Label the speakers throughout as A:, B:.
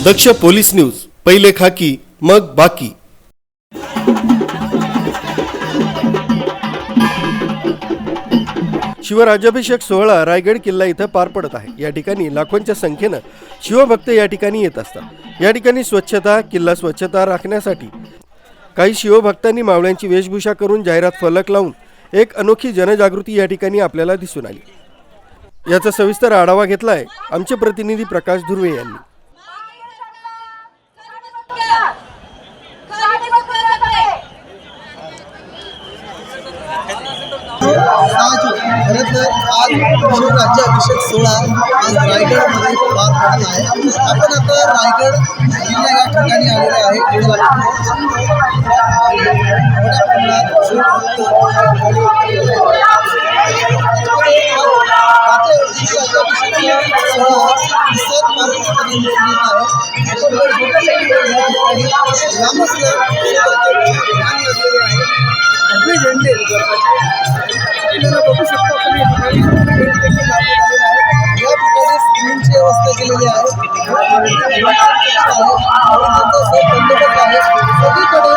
A: दक्ष police news, पहिले खाकी मग बाकी। शिवराज्याभिषेक सोहळा रायगड किल्ला इथं पार पडत आहे। या ठिकाणी लाखोंच्या संख्येनं शिवभक्त या ठिकाणी येत असतात। या ठिकाणी स्वच्छता, किल्ला स्वच्छता राखण्यासाठी काही शिवभक्तांनी मावळ्यांची वेशभूषा करून जाहिरात फलक लावून एक अनोखी जनजागृती या ठिकाणी आपल्याला दिसून आली। याचा सविस्तर आढावा घेतलाय आमचे प्रतिनिधी प्रकाश धुर्वे यांनी।
B: खरं तर आज शिवराज्याभिषेक सोहळा आज रायगडमध्ये पार पडत आहे। आपण आता रायगड जिल्हा या ठिकाणी आलेले आहे। झेंडे आपल्याला बघू शकतो आपण या ठिकाणी स्क्रीनची व्यवस्था केलेली आहे। बंदोबस्त आहे सगळीकडे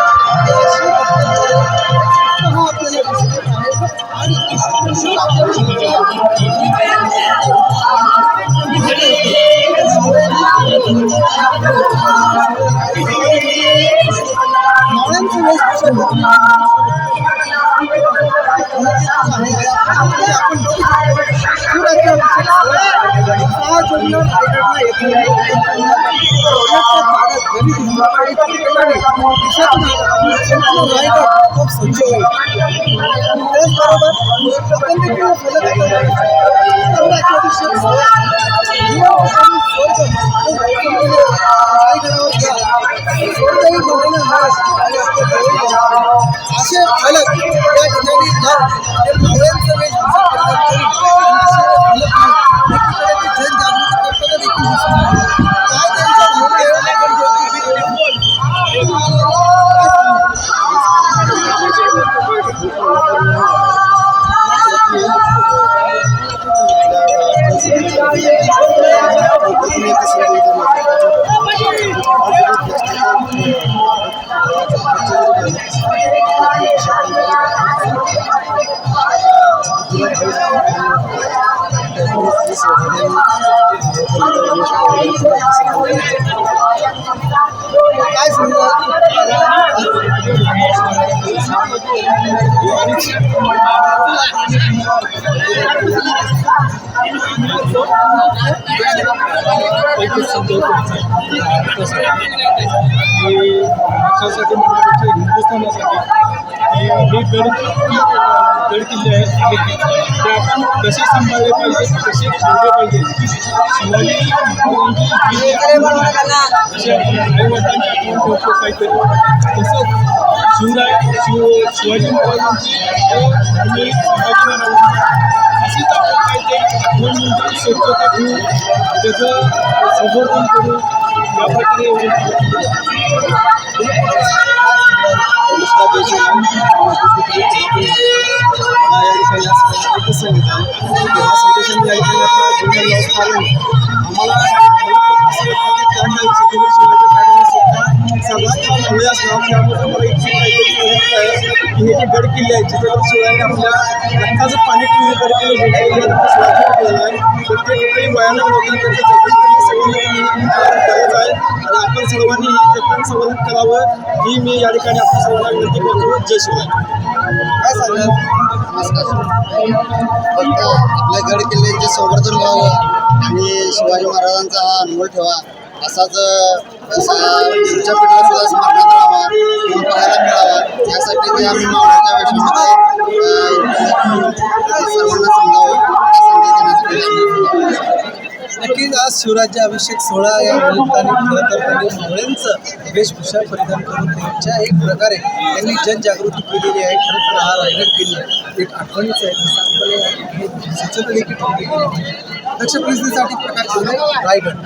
B: खूप स्वच्छ होईल। असे फलक या ठिकाणी मावळ्यांचं वेशभूषा जनजागृती करताना देखील काय
C: गड किल्ले आहेत ते आपण कसे सांभाळले पाहिजे, कसे ठेवले पाहिजे। शिवाजी महाराजांची ठेवतो काहीतरी तसंच शिवाजी महाराजांची अशीच आपण काहीतरी आठवण म्हणजे स्वच्छता ठेवून त्याचं संवर्धन करून या प्रकारे गड किल्ले आहेत जिथे शिवायला आपल्या रक्ताचं पाणी प्रत्येक भयानक लोकांकडे गरज आहे आणि आपण सर्वांनी हे जतन संवर्धन करावं ही मी या ठिकाणी आपण सर्वांना विनंती करतो। जय शिवाय।
B: काय सांगाल? फक्त आपल्या गड किल्ल्यांचे संवर्धन व्हावं आणि शिवाजी महाराजांचा हा अनमोल ठेवा असाच पुढच्या पिढीला सुद्धा स्मरणात राहावा किंवा पाहायला मिळावा यासाठी ते आम्ही मावळ्याच्या वेशामध्ये सर्वांना समजावं या संधी देण्यासाठी। नक्कीच आज शिवराज्याभिषेक सोहळा या निमित्ताने खरं तर त्यांनी मावळ्यांचं वेशभूषा परिधान करून त्यांच्या एक प्रकारे त्यांनी जनजागृती केलेली आहे। खरं तर हा रायगड किल्ला एक आठवणीच आहे। स्वच्छता देखील ठेवली गेली। दक्ष पोलीससाठी प्रकाश धुर्वे, रायगड।